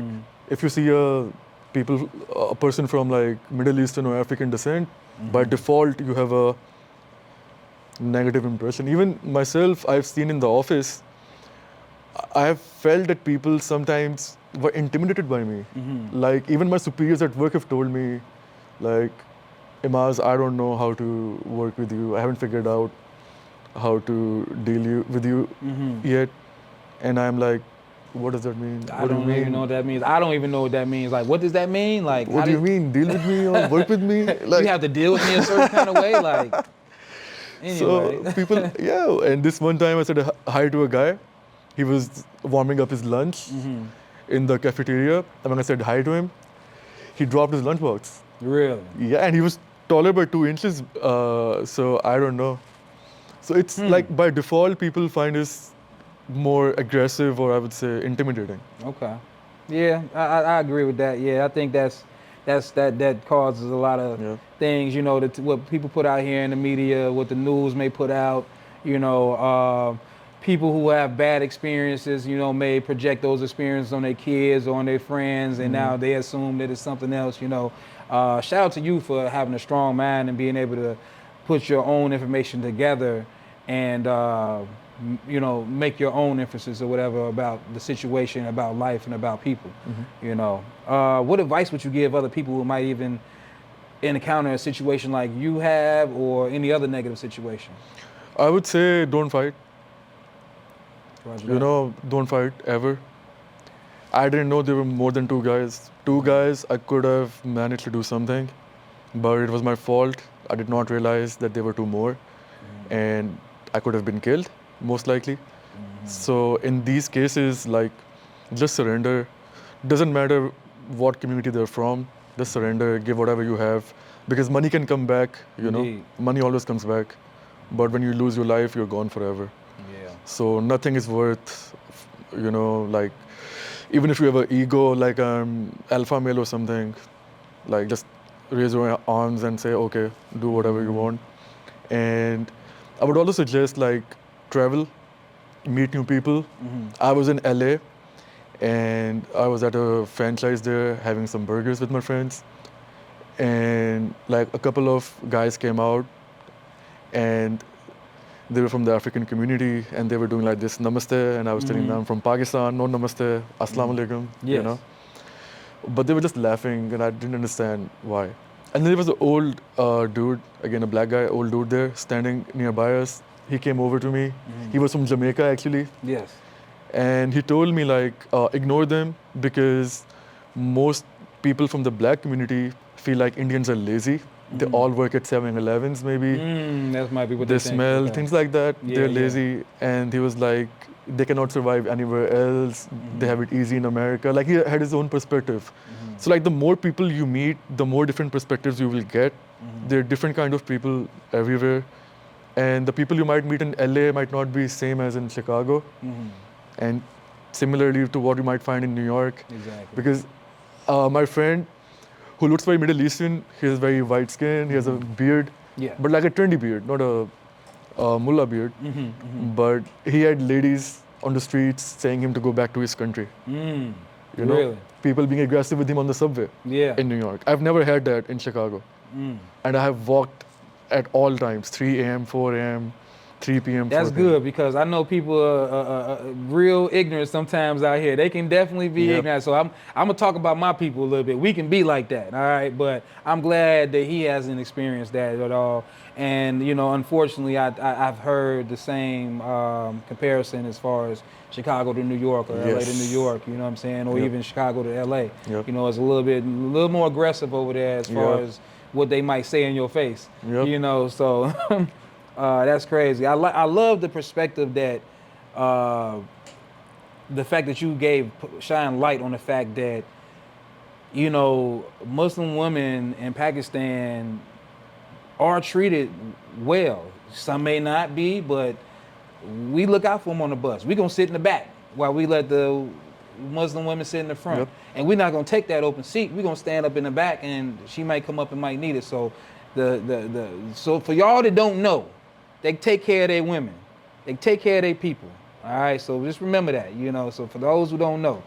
If you see a person from like Middle Eastern or African descent, by default you have a negative impression. Even myself, I've seen in the office, I have felt that people sometimes were intimidated by me. Like even my superiors at work have told me, like, Imaz, I don't know how to work with you. I haven't figured out how to deal with you yet. And I'm like, what does that mean? I What do you don't mean? even know what that means. I don't even know what that means. Like, what does that mean? Like, What do you mean? Deal with me or work with me? Like, you have to deal with me a certain kind of way. Like, anyway. so people, yeah. And this one time I said hi to a guy. He was warming up his lunch in the cafeteria. And when I said hi to him, he dropped his lunchbox. Really? Yeah, and he was taller by 2 inches. So I don't know. So it's like by default, people find us more aggressive, or I would say intimidating. Okay. Yeah, I agree with that. Yeah, I think that causes a lot of things. You know, what people put out here in the media, what the news may put out. You know, people who have bad experiences, you know, may project those experiences on their kids or on their friends, and now they assume that it's something else. You know, shout out to you for having a strong mind and being able to put your own information together and you know, make your own emphasis or whatever about the situation, about life, and about people. You know, what advice would you give other people who might even encounter a situation like you have, or any other negative situation? I would say don't fight. Roger You that. know, don't fight ever. I didn't know there were more than two guys. Two guys, I could have managed to do something, but it was my fault. I did not realize that there were two more, and I could have been killed, most likely. So in these cases, like, just surrender. Doesn't matter what community they're from. Just surrender. Give whatever you have, because money can come back. You know, Indeed. money always comes back, but when you lose your life, you're gone forever. Yeah. So nothing is worth, you know, like, even if you have an ego, like alpha male or something, like just raise your arms and say, okay, do whatever you want. And I would also suggest, like, travel, meet new people. I was in LA and I was at a franchise there having some burgers with my friends. And like a couple of guys came out and they were from the African community and they were doing like this namaste, and I was telling them I'm from Pakistan, no namaste, assalamu alaikum, you Yes. know. But they were just laughing and I didn't understand why. And then there was an old dude, again a black guy, old dude there standing nearby us. He came over to me. He was from Jamaica actually. Yes. And he told me, like, ignore them because most people from the black community feel like Indians are lazy. They all work at 7-Elevens maybe. That might be what They they think. smell, Okay. things like that. Yeah, They're yeah. lazy. And he was like, they cannot survive anywhere else. They have it easy in America. Like, he had his own perspective. So like the more people you meet, the more different perspectives you will get. There are different kind of people everywhere. And the people you might meet in LA might not be same as in Chicago. And similarly to what you might find in New York. Exactly. Because my friend, who looks very Middle Eastern, he has very white skin, he has a beard, Yeah. but like a trendy beard, not a mullah beard. But he had ladies on the streets saying him to go back to his country. You know, Really? people being aggressive with him on the subway Yeah. in New York. I've never had that in Chicago. And I have walked at all times, 3 a.m., 4 a.m., 3 p.m. That's 4 p.m. good, because I know people are real ignorant sometimes out here. They can definitely be Yep. ignorant. So I'm gonna talk about my people a little bit. We can be like that, all right? But I'm glad that he hasn't experienced that at all. And you know, unfortunately, I've heard the same comparison as far as Chicago to New York, or LA to Yes. New York. You know what I'm saying? Or Yep. even Chicago to LA. Yep. You know, it's a little more aggressive over there as far Yep. as what they might say in your face. Yep. You know, so. That's crazy. I love the perspective that the fact that you shine light on the fact that, you know, Muslim women in Pakistan are treated well. Some may not be, but we look out for them on the bus. We're gonna sit in the back while we let the Muslim women sit in the front. Yep. And we're not gonna take that open seat. We're gonna stand up in the back, and she might come up and might need it. So so for y'all that don't know, they take care of their women. They take care of their people. All right. So just remember that. So for those who don't know,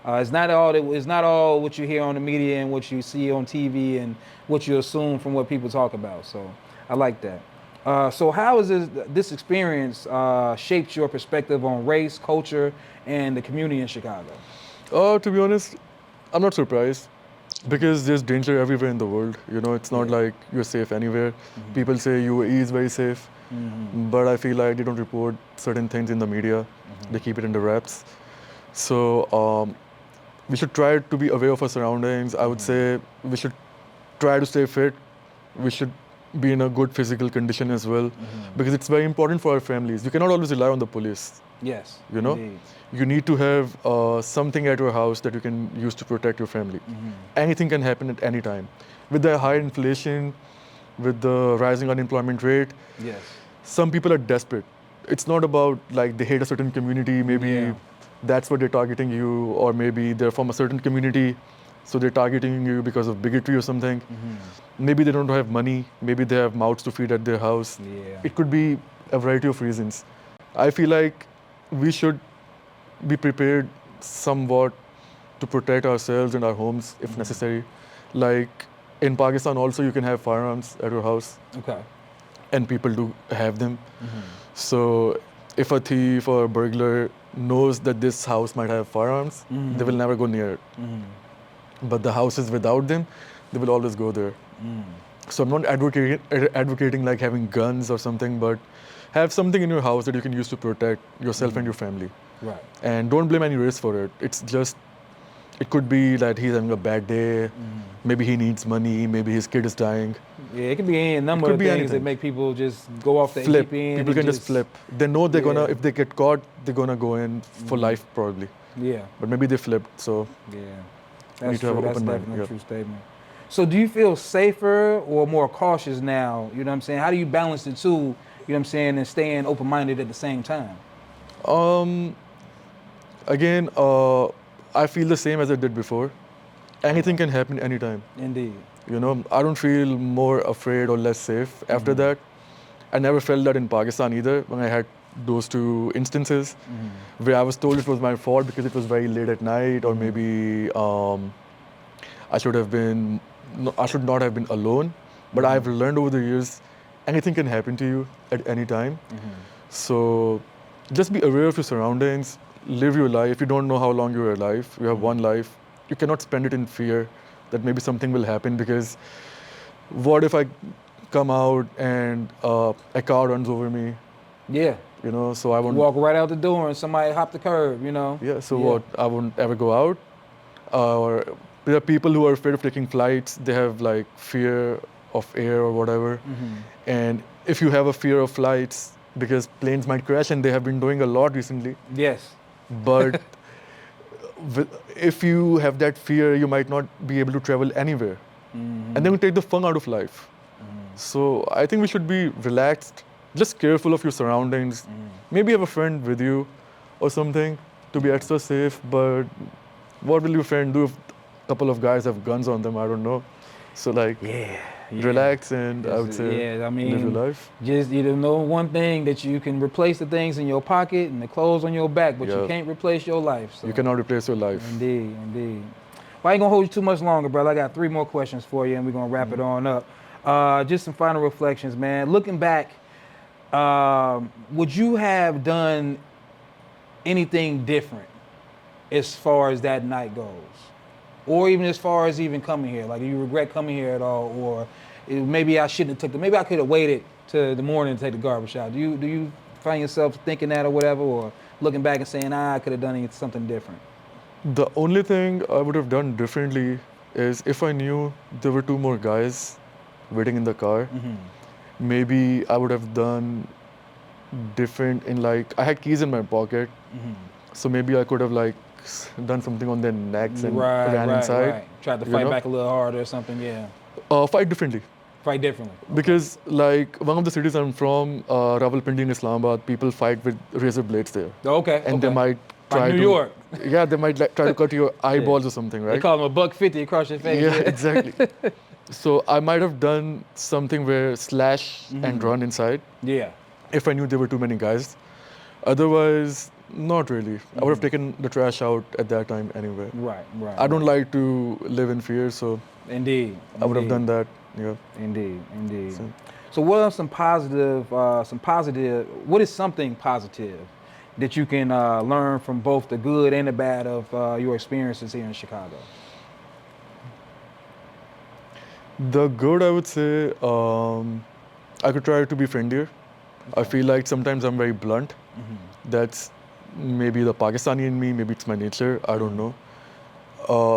it's not all what you hear on the media and what you see on TV and what you assume from what people talk about. So I like that. So how has this experience shaped your perspective on race, culture, and the community in Chicago? To be honest, I'm not surprised because there's danger everywhere in the world. It's not like you're safe anywhere. People say UAE is very safe, but I feel like they don't report certain things in the media. They keep it in the wraps. So we should try to be aware of our surroundings. I would say we should try to stay fit. We should be in a good physical condition as well, because it's very important for our families. You cannot always rely on the police. Yes. Indeed. You need to have something at your house that you can use to protect your family. Anything can happen at any time. With the high inflation, with the rising unemployment rate, yes, some people are desperate. It's not about like they hate a certain community, maybe that's what they're targeting you, or maybe they're from a certain community, so they're targeting you because of bigotry or something. Maybe they don't have money, maybe they have mouths to feed at their house. It could be a variety of reasons. I feel like we should be prepared somewhat to protect ourselves and our homes if necessary. Like in Pakistan also you can have firearms at your house. Okay. And people do have them. So if a thief or a burglar knows that this house might have firearms, they will never go near it. But the houses without them, they will always go there. So I'm not advocating like having guns or something, but have something in your house that you can use to protect yourself and your family. Right. And don't blame any race for it. It's just, it could be that he's having a bad day, maybe he needs money, maybe his kid is dying. Yeah, it could be any number of things that make people just go off the flip. APN. People can just flip. They know they're gonna, if they get caught, they're gonna go in for life probably. Yeah. But maybe they flipped, so. Yeah. That's true. That's definitely a true statement. So do you feel safer or more cautious now? You know what I'm saying? How do you balance the two, you know what I'm saying, and staying open-minded at the same time? Again, I feel the same as I did before. Anything can happen anytime. Indeed. I don't feel more afraid or less safe after that. I never felt that in Pakistan either when I had those two instances where I was told it was my fault because it was very late at night, or maybe I should not have been alone. But I've learned over the years, anything can happen to you at any time. So just be aware of your surroundings, live your life. You don't know how long you're alive. You have one life. You cannot spend it in fear that maybe something will happen, because what if I come out and a car runs over me? Yeah. So I won't walk right out the door and somebody hop the curb, Yeah, so what? I won't ever go out. Or there are people who are afraid of taking flights. They have like fear of air or whatever. And if you have a fear of flights, because planes might crash, and they have been doing a lot recently. Yes. But if you have that fear, you might not be able to travel anywhere. And then we take the fun out of life. So I think we should be relaxed, just careful of your surroundings. Maybe have a friend with you or something to be extra safe. But what will your friend do if a couple of guys have guns on them? I don't know. So like, relax and I would say live your life. Just know one thing, that you can replace the things in your pocket and the clothes on your back, but you can't replace your life. So. You cannot replace your life. Indeed, indeed. Well, I ain't gonna hold you too much longer, brother. I got 3 more questions for you, and we're gonna wrap it on up. Just some final reflections, man. Looking back, would you have done anything different as far as that night goes? Or even as far as even coming here? Like, do you regret coming here at all? Or maybe I shouldn't have maybe I could have waited to the morning to take the garbage out. Do you find yourself thinking that or whatever? Or looking back and saying, I could have done something different? The only thing I would have done differently is if I knew there were 2 more guys waiting in the car, maybe I would have done different in like, I had keys in my pocket. So maybe I could have like done something on their necks and ran inside. Right. Tried to fight back a little harder or something, Fight differently. Fight differently. Because like one of the cities I'm from, Rawalpindi in Islamabad, people fight with razor blades there. Okay. And they might try New to York. yeah, they might like, try to cut your eyeballs or something, They right? call them a $1.50 across your face. Yeah, exactly. So I might have done something where slash and run inside Yeah. if I knew there were too many guys. Otherwise, not really. I would have taken the trash out at that time anyway. Right, right. I don't right. like to live in fear, so Indeed. I would have indeed. done that. Yeah. Indeed, indeed. So- So, what are some positive? What is something positive that you can learn from both the good and the bad of your experiences here in Chicago? The good, I would say, I could try to be friendlier. I feel like sometimes I'm very blunt. That's maybe the Pakistani in me, maybe it's my nature, I don't know.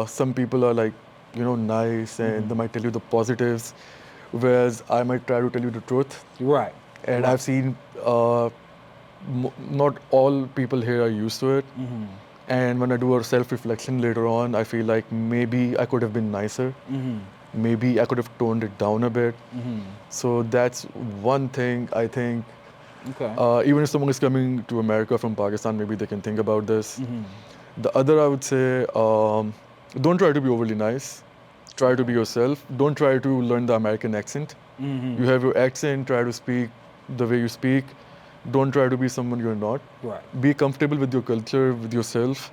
Some people are like, nice and they might tell you the positives, whereas I might try to tell you the truth. Right. And right. I've seen not all people here are used to it. And when I do a self-reflection later on, I feel like maybe I could have been nicer. Maybe I could have toned it down a bit. So that's one thing I think. Okay. Even if someone is coming to America from Pakistan, maybe they can think about this. The other, I would say, don't try to be overly nice. Try to be yourself. Don't try to learn the American accent. You have your accent, try to speak the way you speak. Don't try to be someone you're not. Right. Be comfortable with your culture, with yourself.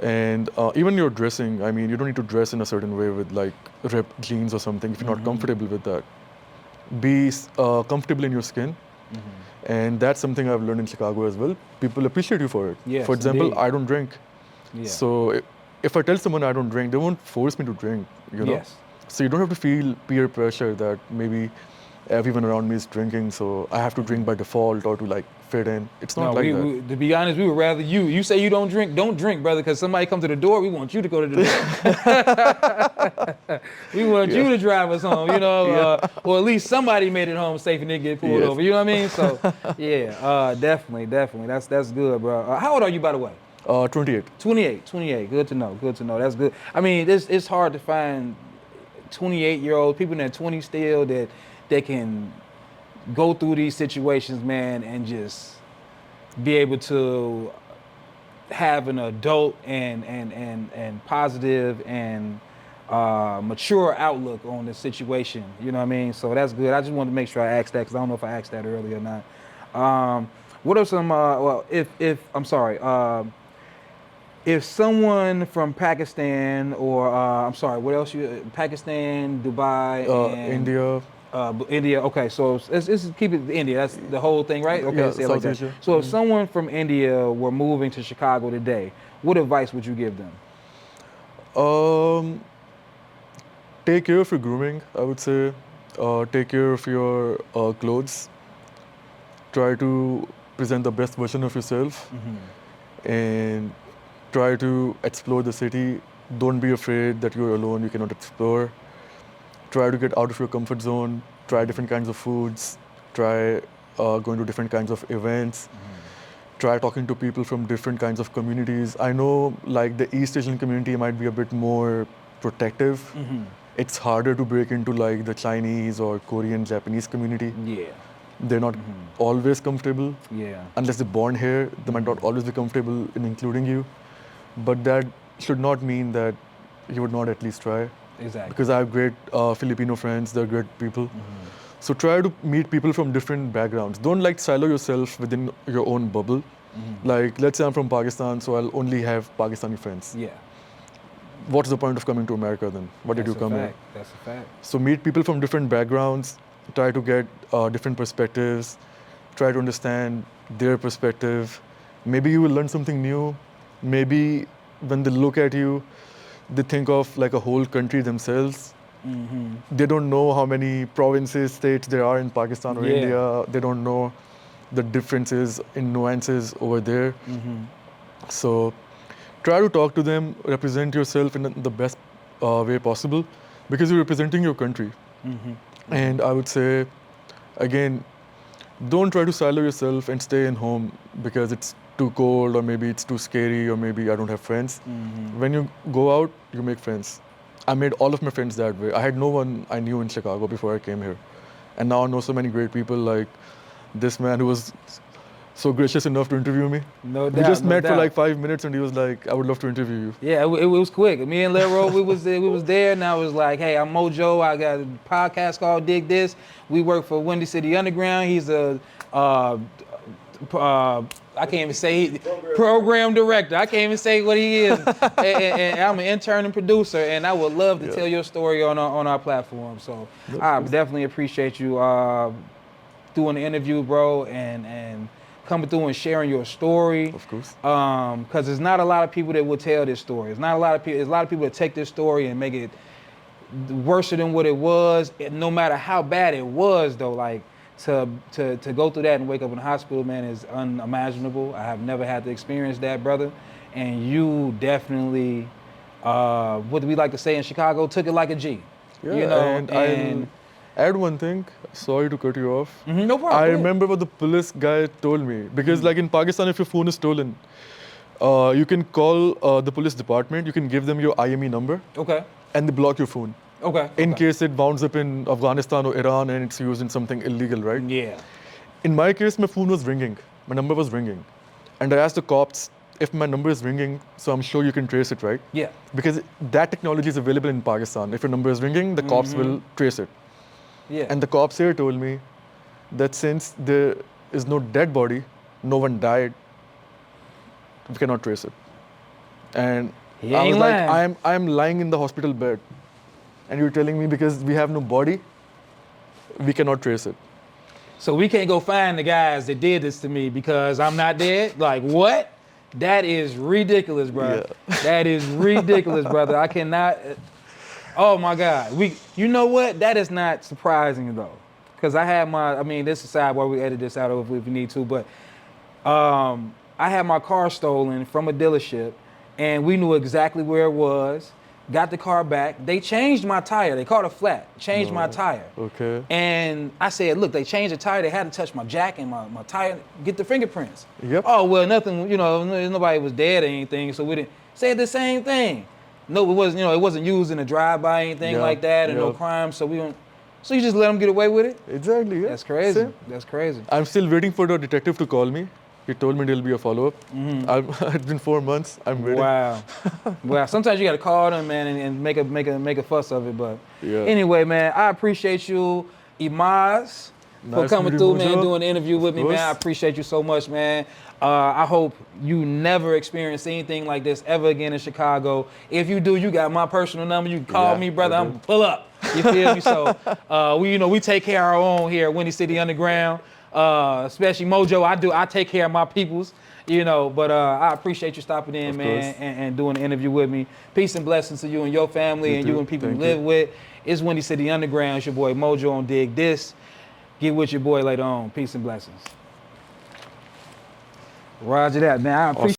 And even your dressing, I mean, you don't need to dress in a certain way with like ripped jeans or something if you're not comfortable with that. Be comfortable in your skin. And that's something I've learned in Chicago as well. People appreciate you for it. Yes, For example, indeed. I don't drink. Yeah. So if I tell someone I don't drink, they won't force me to drink, Yes. So you don't have to feel peer pressure that maybe everyone around me is drinking, so I have to drink by default or to like fit in. It's not No, like that. to be honest, we would rather you. You say you don't drink, brother, because somebody come to the door. We want you to go to the door. We want you to drive us home, or at least somebody made it home safe and didn't get pulled Yes. over. You know what I mean? So, yeah, definitely. That's good, bro. How old are you, by the way? 28. 28. Good to know. That's good. I mean, it's hard to find 28-year-olds, people in their 20s still that can go through these situations, man, and just be able to have an adult and positive and mature outlook on the situation. You know what I mean? So that's good. I just wanted to make sure I asked that because I don't know if I asked that earlier or not. What are some? If someone from Pakistan or what else Pakistan, Dubai, and India. India. Okay, so let's keep it India. That's the whole thing, right? Okay, Yeah, let's say it like South that. Asia. So if someone from India were moving to Chicago today, what advice would you give them? Take care of your grooming, I would say. Take care of your clothes. Try to present the best version of yourself. And try to explore the city. Don't be afraid that you're alone, you cannot explore. Try to get out of your comfort zone. Try different kinds of foods. Try going to different kinds of events. Try talking to people from different kinds of communities. I know like the East Asian community might be a bit more protective. It's harder to break into like the Chinese or Korean, Japanese community. Yeah. They're not always comfortable. Yeah. Unless they're born here, they might not always be comfortable in including you. But that should not mean that you would not at least try. Exactly. Because I have great Filipino friends, they're great people. So try to meet people from different backgrounds. Don't like silo yourself within your own bubble. Like, let's say I'm from Pakistan, so I'll only have Pakistani friends. Yeah. What's the point of coming to America then? What did you come here? That's a fact. So meet people from different backgrounds. Try to get different perspectives. Try to understand their perspective. Maybe you will learn something new. Maybe when they look at you, they think of like a whole country themselves. They don't know how many provinces, states there are in Pakistan or Yeah. India. They don't know the differences in nuances over there. So try to talk to them, represent yourself in the best way possible because you're representing your country. And I would say, again, don't try to silo yourself and stay in home because it's too cold or maybe it's too scary or maybe I don't have friends. When you go out, you make friends. I made all of my friends that way. I had no one I knew in Chicago before I came here. And now I know so many great people like this man who was so gracious enough to interview me. No We doubt. just no met doubt. for like 5 minutes, and he was like, "I would love to interview you." Yeah, it was quick. Me and Lero, we was there, and I was like, "Hey, I'm Moe Joe. I got a podcast called Dig This. We work for Windy City Underground. He's a I can't even say program director. I can't even say what he is. and I'm an intern and producer, and I would love to tell your story on our platform. So I definitely appreciate you doing the interview, bro, and coming through and sharing your story. Of course. Because there's not a lot of people that will tell this story. There's a lot of people that take this story and make it worse than what it was. No matter how bad it was, though, like to go through that and wake up in the hospital, man, is unimaginable. I have never had to experience that, brother. And you definitely, what do we like to say in Chicago, took it like a G. Yeah, You know, and I'll add one thing. Sorry to cut you off. No problem. I remember what the police guy told me. Because like in Pakistan, if your phone is stolen, you can call the police department. You can give them your IME number. Okay. And they block your phone. Okay. In case it wounds up in Afghanistan or Iran and it's used in something illegal, right? Yeah. In my case, my phone was ringing. My number was ringing. And I asked the cops if my number is ringing, so I'm sure you can trace it, right? Yeah. Because that technology is available in Pakistan. If your number is ringing, the cops will trace it. Yeah. And the cops here told me that since there is no dead body, no one died, we cannot trace it. And He I was ain't like, lying. I'm lying in the hospital bed. And you're telling me because we have no body, we cannot trace it. So we can't go find the guys that did this to me because I'm not dead? Like, what? That is ridiculous, bro. Yeah. That is ridiculous, brother. I cannot. Oh my God. You know what? That is not surprising though. Because I had this is a sidebar, we edit this out if we need to, but I had my car stolen from a dealership and we knew exactly where it was. Got the car back. They changed my tire. They caught a flat. Changed my tire. Okay. And I said, look, they changed the tire. They had to touch my jack and my tire, get the fingerprints. Yep. Oh, well, nothing, nobody was dead or anything, so we didn't. Said the same thing. No, it wasn't used in a drive-by or anything like that, and no crime, so we don't. So you just let them get away with it? Exactly, yeah. That's crazy. Same. That's crazy. I'm still waiting for the detective to call me. He told me there'll be a follow-up. It's been 4 months. I'm waiting. Wow. Wow. Sometimes you got to call them, man, and make a fuss of it. But Yeah. anyway, man, I appreciate you, Imaz, for Nice coming meeting through, you, man, Moe Joe. doing the interview with me, Of man. I course. appreciate you so much, man. I hope you never experience anything like this ever again in Chicago. If you do, you got my personal number. You can call Yeah, me, brother. I I'm do. pull up. You feel me? So we take care of our own here at Windy City Underground. Especially Moe Joe, I take care of my peoples. But I appreciate you stopping in, Of man, course. and doing the interview with me. Peace and blessings to you and your family You and too. you and people Thank you live you. with. It's Windy City Underground. It's your boy Moe Joe on Dig This. Get with your boy later on. Peace and blessings. Roger that, man. I appreciate